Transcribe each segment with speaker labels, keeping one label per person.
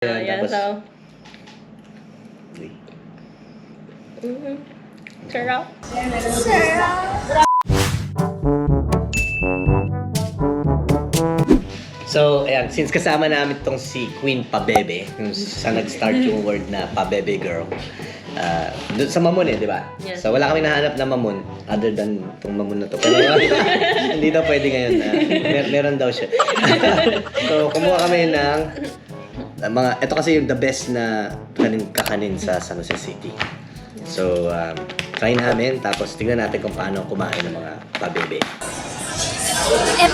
Speaker 1: Ayan,
Speaker 2: Tapos,
Speaker 1: so... Sarap.
Speaker 2: so, ayan, since kasama namin tong si Queen Pabebe, yung sa nag-start yung word na Pabebe girl, doon sa Mamon di ba?
Speaker 1: Yes.
Speaker 2: So, wala kami nahanap na Mamon other than tong Mamon na to. Pero hindi daw pwede ngayon. Meron daw siya. So, kumuha kami ng ito kasi yung the best na kakanin sa San Jose City. So, try namin, tapos tignan natin kung paano kumain ng mga Pabebe.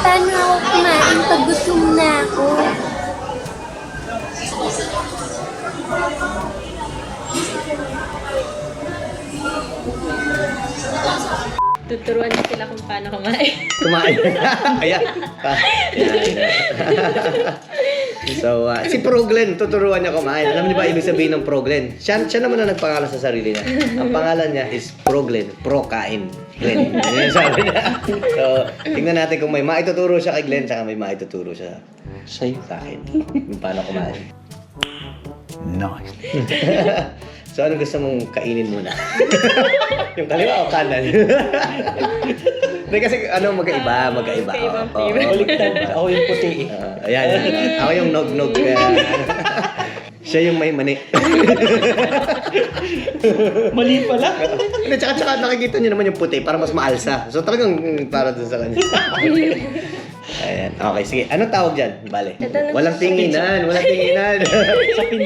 Speaker 3: Paano ako kumain pag gutom na ako?
Speaker 1: Tuturuan niyo sila kung paano kumain.
Speaker 2: Kumain. Ayan. So, si Proglen, tuturuan niya kumain. Alam niyo ba ibig sabihin ng Proglen? Siya naman ang nagpangalan sa sarili niya. Ang pangalan niya is Proglen, pro-kain. Glenn. Yun yung sabi niya. So, tingnan natin kung may maituturo siya kay Glenn, saka may maituturo siya sa akin. Yung paano kumain.
Speaker 4: Nice.
Speaker 2: So, ano gusto mong kainin muna? Yung kaliwa o kanan? Hindi kasi magkaiba.
Speaker 1: Magkaibang
Speaker 2: Oo.
Speaker 1: flavor.
Speaker 4: Baliktad. Ako yung puti eh.
Speaker 2: Ayan. Ako yung nog-nog. Siya yung may mani.
Speaker 4: Mali pala.
Speaker 2: Hindi, tsaka nakikita niyo naman yung puti para mas maalsa. So talagang para dun sa kanya. Ayan. Okay, sige. Anong tawag dyan? Bale. Walang tinginan.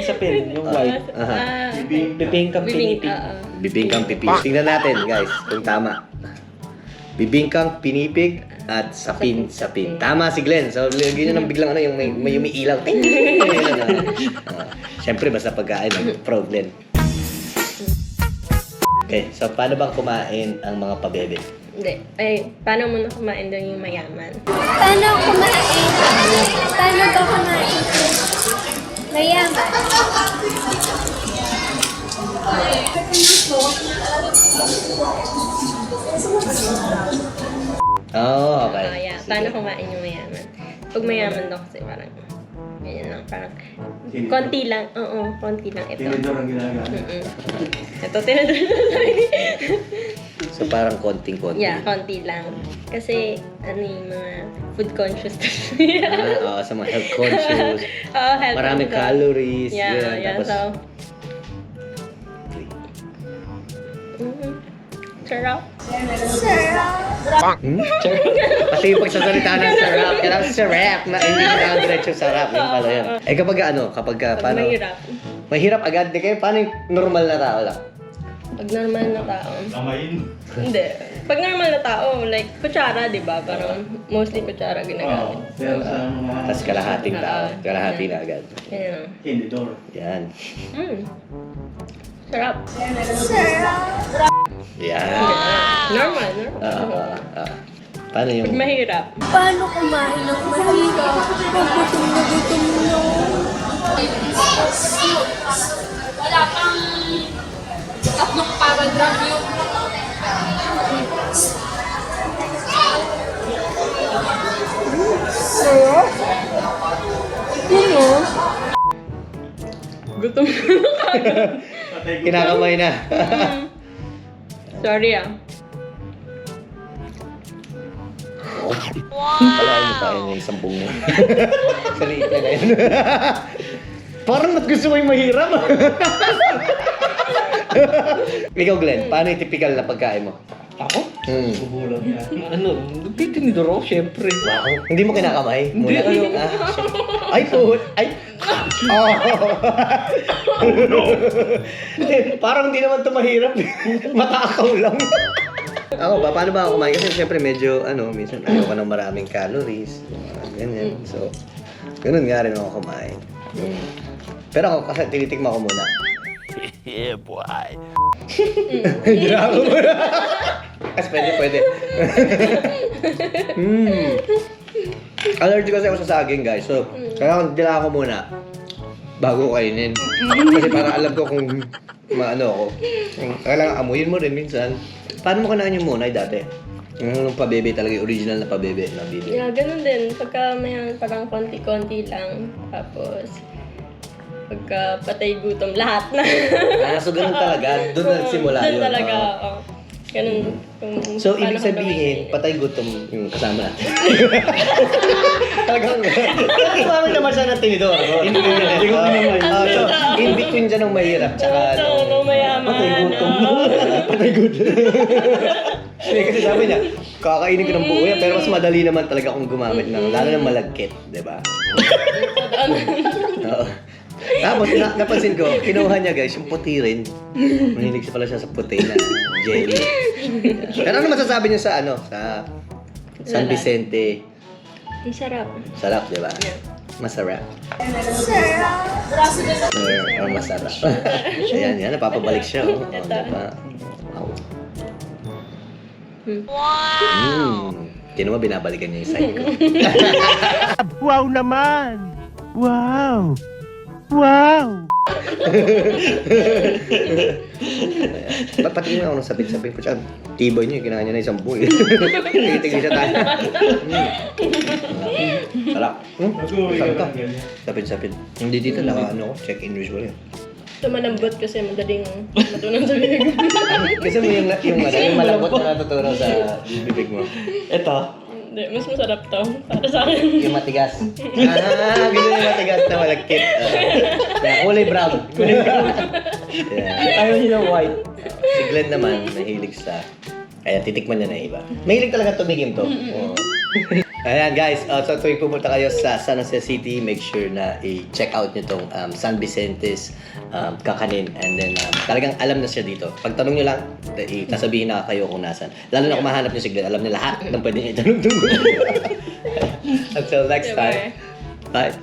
Speaker 4: Sapin. Yung white. Bibingkang pinipig.
Speaker 2: Bibingkang pipig. Tingnan natin, guys, kung tama. Bibingkang pinipig at sapin. Tama si Glenn. So, lagyan nyo ng biglang yung may umiilaw. Ting! Siyempre, basta pagkain ng pro Glenn. Okay, so paano bang kumain ang mga pabebe?
Speaker 1: Hindi. Ay, paano muna kumain daw yung mayaman?
Speaker 3: Paano kumain? Paano ba kumain? Mayaman.
Speaker 2: Oh, okay.
Speaker 1: Yeah.
Speaker 2: Sige.
Speaker 1: Paano kumain yung mayaman? Pag mayaman daw kasi parang, ganyan lang, parang, konti lang. Oo, konti lang ito.
Speaker 4: Tinidor ang ginagawa.
Speaker 1: Ito, tinidor lang.
Speaker 2: So, parang konting-konti.
Speaker 1: Yeah, konti lang. Kasi, yung mga food conscious.
Speaker 2: Sa mga health conscious.
Speaker 1: Oo, health
Speaker 2: Maraming
Speaker 1: conscious.
Speaker 2: calories.
Speaker 1: Yeah,
Speaker 2: yan. Tapos,
Speaker 1: so, sarap.
Speaker 2: Kasi yung pagsasalita ng sarap, kailangan sarap na hindi na diretso sarap. Yung pala yun. Kapag
Speaker 1: Pag mahirap.
Speaker 2: Mahirap agad, di kayo, paano yung normal na tao lang?
Speaker 1: Pag normal na tao.
Speaker 4: Kamayin.
Speaker 1: Hindi. Pag normal na tao, like, kutsara, di ba? Parang, mostly kutsara ginagamit.
Speaker 4: Pero sa mga...
Speaker 2: Tapos kalahating tao. Kalahati na agad.
Speaker 1: Yan lang.
Speaker 4: Tinidor.
Speaker 2: Yan.
Speaker 1: Sarap.
Speaker 2: Yan.
Speaker 1: Normal.
Speaker 2: Paano yung...
Speaker 1: Pag mahirap.
Speaker 3: Paano kumain ng mahirap? Pag gutom na gutom na.
Speaker 5: Wala pang tatlong paragraph yung
Speaker 1: Gutom na.
Speaker 2: Kinakamay na.
Speaker 1: Sorry
Speaker 2: Palain mo tayo yung sampung mo. Sa liit na yun. Parang ba't gusto mo yung mahirap? Ikaw, Glenn, paano yung typical na pagkain mo?
Speaker 4: Ako?
Speaker 2: Bubulag
Speaker 4: na. Tinidor ako, syempre.
Speaker 2: Wow. Hindi mo kinakamay?
Speaker 4: Hindi,
Speaker 2: Muna?
Speaker 4: ayoko.
Speaker 2: Ay, put! Ay! Oh! Hindi, parang hindi naman ito mahirap. Matakaw lang. Ako ba? Paano ba ako kumain? Kasi syempre medyo, minsan ayaw ko ng maraming calories. Ganyan. So, ganun nga rin ako kumain. Pero ako kasi tinitikman ko muna.
Speaker 4: Yeah, boy.
Speaker 2: Hindi na ako muna. Kasi pwede. Allergy kasi ako sa saging, guys. So, kailangan dila ako muna bago ko kainin. Kasi para alam ko kung maano ako. Kailangan amuyin mo rin minsan. Paano mo kanain yung munay dati? Yung pabebe talaga, yung original na pabebe na bibili.
Speaker 1: Yeah, ganun din. Pagka may parang konti-konti lang. Tapos, pagka patay gutom, lahat na.
Speaker 2: So ganun talaga. Doon na nagsimula
Speaker 1: Doon
Speaker 2: yun.
Speaker 1: talaga,
Speaker 2: Oo.
Speaker 1: oo. Ganun. kung
Speaker 2: So,
Speaker 1: paano
Speaker 2: ibig
Speaker 1: ko
Speaker 2: sabihin,
Speaker 1: gawin.
Speaker 2: patay gutom yung kasama natin. Talagang, kumamit naman siya ng tinidor. Hindi ko naman. So, in between dyan ng mahirap, tsaka
Speaker 1: Oo, mayaman.
Speaker 2: patay gutom. Patay gutom. Hindi, kasi sabi niya, kakainin ko ng buo yan, pero mas madali naman talaga kung gumamit ng, lalo ng malagkit, di ba? Oo. Tapos, napansin ko, kinuha niya guys, yung puti rin. Mahilig siya pala siya sa puti na jelly. Pero ano masasabi niyo sa sa San Vicente?
Speaker 1: Ang sarap.
Speaker 2: Sarap, di ba? Masarap. Or masarap. Ayan, yan, napapabalik siya. Oh.
Speaker 1: Ito.
Speaker 2: Diba? Wow! Tinan mo, binabalikan niya yung side ko.
Speaker 6: Wow naman! Wow! Wow!
Speaker 2: Pati nga ako nung sabit-sabit ko siya. Tibay niya, kinain niya na isang buhay. Tingin siya tayo. Sarap. Sarap ka. Sabit-sabit. Hindi dito lang, check-in usual yun.
Speaker 1: Ito malambot kasi madaling matunan sa bibig.
Speaker 2: Kasi mo yung malambot na natutunaw sa bibig mo.
Speaker 4: Ito.
Speaker 1: Hindi, mas masarap to. Para sa akin.
Speaker 2: Yung matigas. Gusto yung matigas na malagkit. Kulay brown. Kulay brown. Yeah.
Speaker 4: Ayaw niya ng white.
Speaker 2: Si Glenn naman, mahilig sa... Kaya titikman niya na iba. Mahilig talaga tumigim to. Oo. Ayan guys, so tuwing pumunta kayo sa San Jose City, make sure na i-check out nyo tong San Vicente's kakanin. And then talagang alam na siya dito. Pag tanong nyo lang, sasabihin na kayo kung nasan. Lalo na kung mahanap nyo si Glenn, alam niya lahat ng pwedeng itanong tungkol. Until next time. Bye.